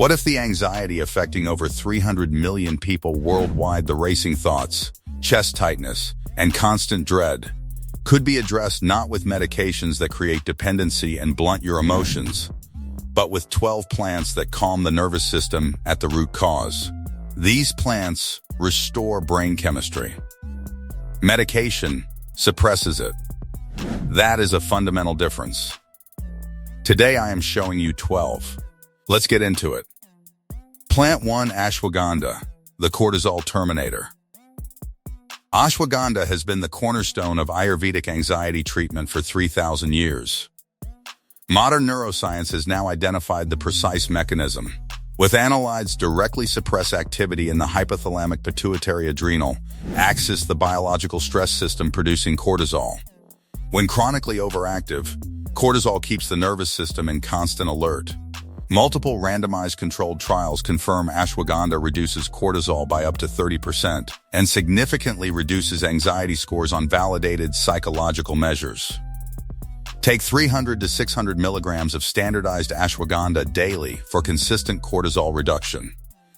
What if the anxiety affecting over 300 million people worldwide, the racing thoughts, chest tightness, and constant dread, could be addressed not with medications that create dependency and blunt your emotions, but with 12 plants that calm the nervous system at the root cause? These plants restore brain chemistry. Medication suppresses it. That is a fundamental difference. Today I am showing you 12. Let's get into it. Plant 1. Ashwagandha, the cortisol terminator. Ashwagandha has been the cornerstone of Ayurvedic anxiety treatment for 3,000 years. Modern neuroscience has now identified the precise mechanism, with analytes directly suppress activity in the hypothalamic pituitary adrenal axis, the biological stress system producing cortisol. When chronically overactive, cortisol keeps the nervous system in constant alert. Multiple randomized controlled trials confirm ashwagandha reduces cortisol by up to 30% and significantly reduces anxiety scores on validated psychological measures. Take 300 to 600 milligrams of standardized ashwagandha daily for consistent cortisol reduction.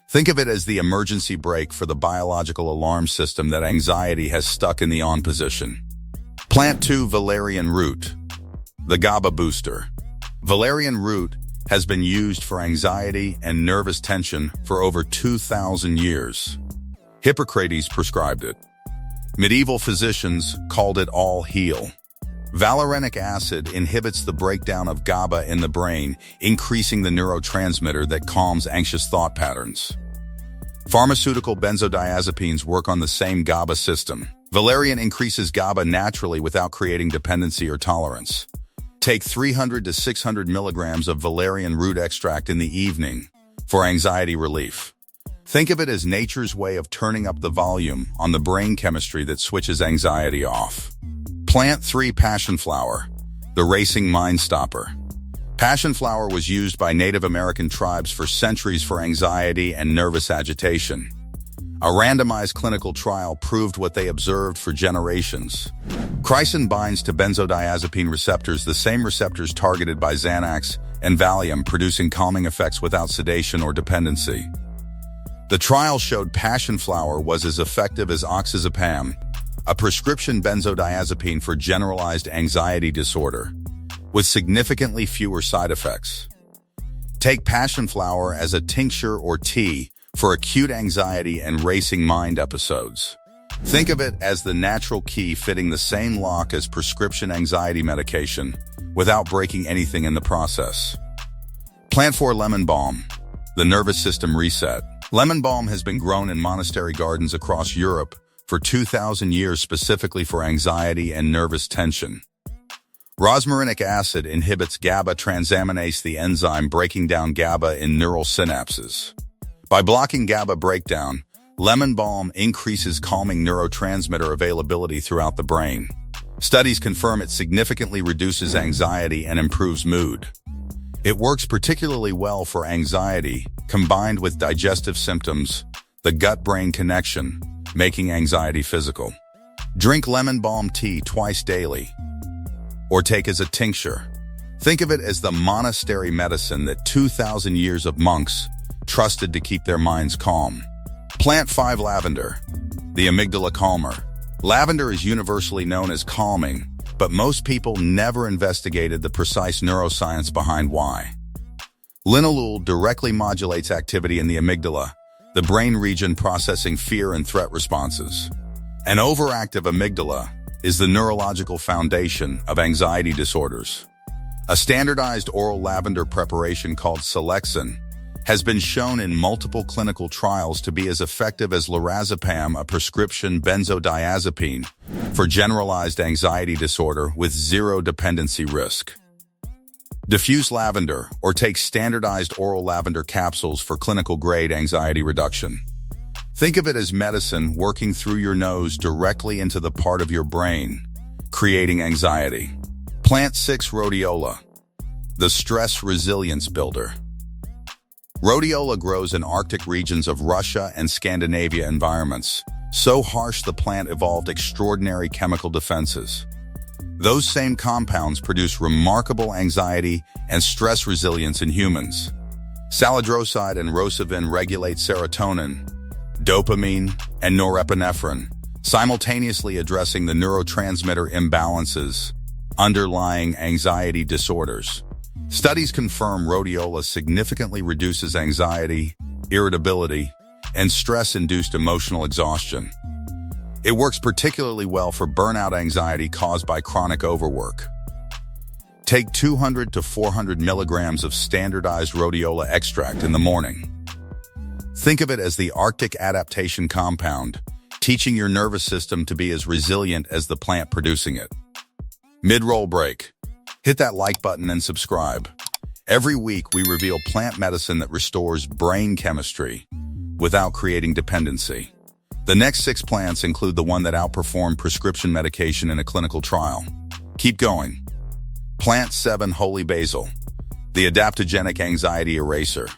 Think of it as the emergency brake for the biological alarm system that anxiety has stuck in the on position. Plant 2. Valerian root, the GABA booster. Valerian root has been used for anxiety and nervous tension for over 2,000 years. Hippocrates prescribed it. Medieval physicians called it all heal. Valerianic acid inhibits the breakdown of GABA in the brain, increasing the neurotransmitter that calms anxious thought patterns. Pharmaceutical benzodiazepines work on the same GABA system. Valerian increases GABA naturally without creating dependency or tolerance. Take 300 to 600 milligrams of valerian root extract in the evening for anxiety relief. Think of it as nature's way of turning up the volume on the brain chemistry that switches anxiety off. Plant 3. Passionflower, the racing mind stopper. Passionflower was used by Native American tribes for centuries for anxiety and nervous agitation. A randomized clinical trial proved what they observed for generations. Chrysin binds to benzodiazepine receptors, the same receptors targeted by Xanax and Valium, producing calming effects without sedation or dependency. The trial showed Passionflower was as effective as oxazepam, a prescription benzodiazepine for generalized anxiety disorder, with significantly fewer side effects. Take Passionflower as a tincture or tea for acute anxiety and racing mind episodes. Think of it as the natural key fitting the same lock as prescription anxiety medication without breaking anything in the process. Plant 4. Lemon balm, the nervous system reset. Lemon balm has been grown in monastery gardens across Europe for 2,000 years specifically for anxiety and nervous tension. Rosmarinic acid inhibits GABA transaminase, the enzyme breaking down GABA in neural synapses. By blocking GABA breakdown, lemon balm increases calming neurotransmitter availability throughout the brain. Studies confirm it significantly reduces anxiety and improves mood. It works particularly well for anxiety, combined with digestive symptoms, the gut-brain connection, making anxiety physical. Drink lemon balm tea twice daily, or take as a tincture. Think of it as the monastery medicine that 2,000 years of monks trusted to keep their minds calm. Plant 5. Lavender, the amygdala calmer. Lavender is universally known as calming, but most people never investigated the precise neuroscience behind why. Linalool directly modulates activity in the amygdala, the brain region processing fear and threat responses. An overactive amygdala is the neurological foundation of anxiety disorders. A standardized oral lavender preparation called Selexin has been shown in multiple clinical trials to be as effective as lorazepam, a prescription benzodiazepine, for generalized anxiety disorder with zero dependency risk. Diffuse lavender, or take standardized oral lavender capsules for clinical-grade anxiety reduction. Think of it as medicine working through your nose directly into the part of your brain, creating anxiety. Plant 6. Rhodiola, the stress resilience builder. Rhodiola grows in Arctic regions of Russia and Scandinavia environments, so harsh the plant evolved extraordinary chemical defenses. Those same compounds produce remarkable anxiety and stress resilience in humans. Salidroside and rosavin regulate serotonin, dopamine, and norepinephrine, simultaneously addressing the neurotransmitter imbalances underlying anxiety disorders. Studies confirm rhodiola significantly reduces anxiety, irritability, and stress-induced emotional exhaustion. It works particularly well for burnout anxiety caused by chronic overwork. Take 200 to 400 milligrams of standardized rhodiola extract in the morning. Think of it as the Arctic adaptation compound, teaching your nervous system to be as resilient as the plant producing it. Mid-roll break. Hit that like button and subscribe. Every week, we reveal plant medicine that restores brain chemistry without creating dependency. The next 6 plants include the one that outperformed prescription medication in a clinical trial. Keep going. Plant 7, Holy Basil, the adaptogenic anxiety eraser.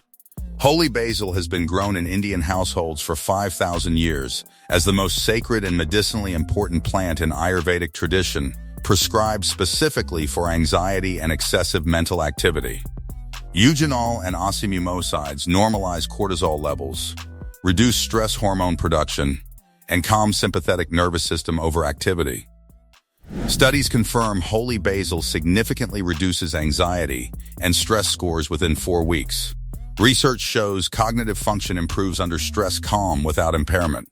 Holy basil has been grown in Indian households for 5,000 years as the most sacred and medicinally important plant in Ayurvedic tradition, prescribed specifically for anxiety and excessive mental activity. Eugenol and osimumosides normalize cortisol levels, reduce stress hormone production, and calm sympathetic nervous system overactivity. Studies confirm holy basil significantly reduces anxiety and stress scores within 4 weeks. Research shows cognitive function improves under stress calm without impairment.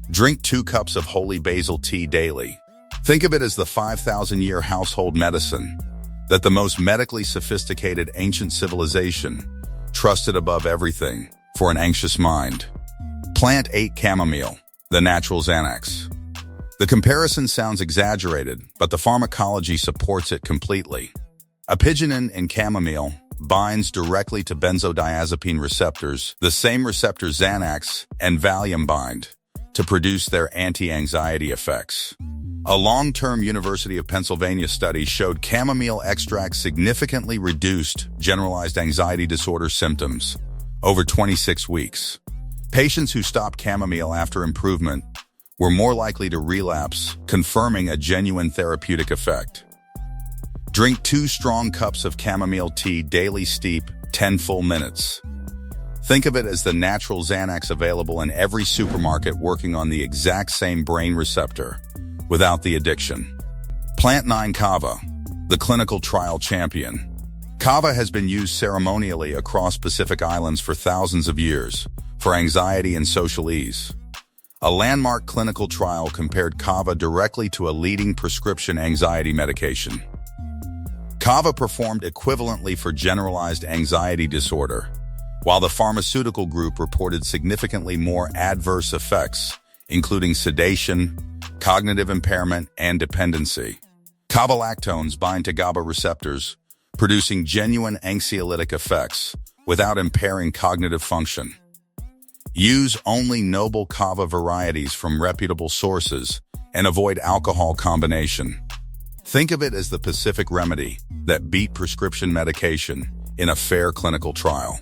Drink 2 cups of holy basil tea daily. Think of it as the 5,000-year household medicine that the most medically sophisticated ancient civilization trusted above everything for an anxious mind. Plant 8, Chamomile, the natural Xanax. The comparison sounds exaggerated, but the pharmacology supports it completely. Apigenin in chamomile binds directly to benzodiazepine receptors, the same receptors Xanax and Valium bind, to produce their anti-anxiety effects. A long-term University of Pennsylvania study showed chamomile extract significantly reduced generalized anxiety disorder symptoms over 26 weeks. Patients who stopped chamomile after improvement were more likely to relapse, confirming a genuine therapeutic effect. Drink 2 strong cups of chamomile tea daily, steep 10 full minutes. Think of it as the natural Xanax available in every supermarket, working on the exact same brain receptor without the addiction. Plant 9, Kava, the clinical trial champion. Kava has been used ceremonially across Pacific Islands for thousands of years for anxiety and social ease. A landmark clinical trial compared Kava directly to a leading prescription anxiety medication. Kava performed equivalently for generalized anxiety disorder, while the pharmaceutical group reported significantly more adverse effects, including sedation, cognitive impairment, and dependency. Kava lactones bind to GABA receptors, producing genuine anxiolytic effects without impairing cognitive function. Use only noble kava varieties from reputable sources and avoid alcohol combination. Think of it as the Pacific remedy that beat prescription medication in a fair clinical trial.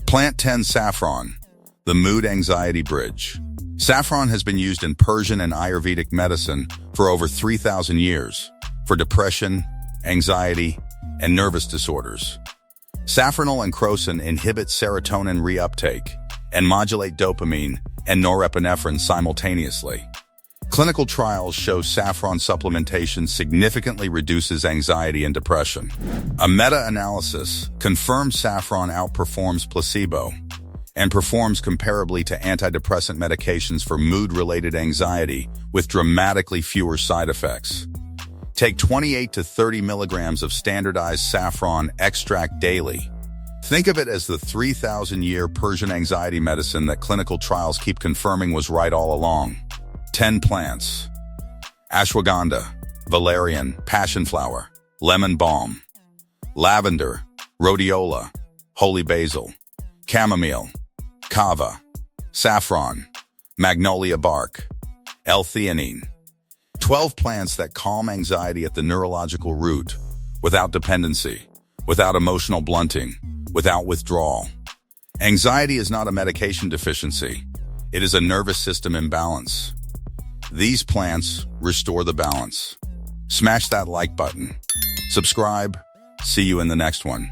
Plant 10, Saffron, the mood anxiety bridge. Saffron has been used in Persian and Ayurvedic medicine for over 3,000 years for depression, anxiety, and nervous disorders. Saffronol and crocin inhibit serotonin reuptake and modulate dopamine and norepinephrine simultaneously. Clinical trials show saffron supplementation significantly reduces anxiety and depression. A meta-analysis confirms saffron outperforms placebo and performs comparably to antidepressant medications for mood-related anxiety with dramatically fewer side effects. Take 28 to 30 milligrams of standardized saffron extract daily. Think of it as the 3,000-year Persian anxiety medicine that clinical trials keep confirming was right all along. 10 plants. Ashwagandha, Valerian, Passionflower, lemon balm, lavender, Rhodiola, holy basil, chamomile, kava, saffron, magnolia bark, L-Theanine. 12 plants that calm anxiety at the neurological root, without dependency, without emotional blunting, without withdrawal. Anxiety is not a medication deficiency. It is a nervous system imbalance. These plants restore the balance. Smash that like button. Subscribe. See you in the next one.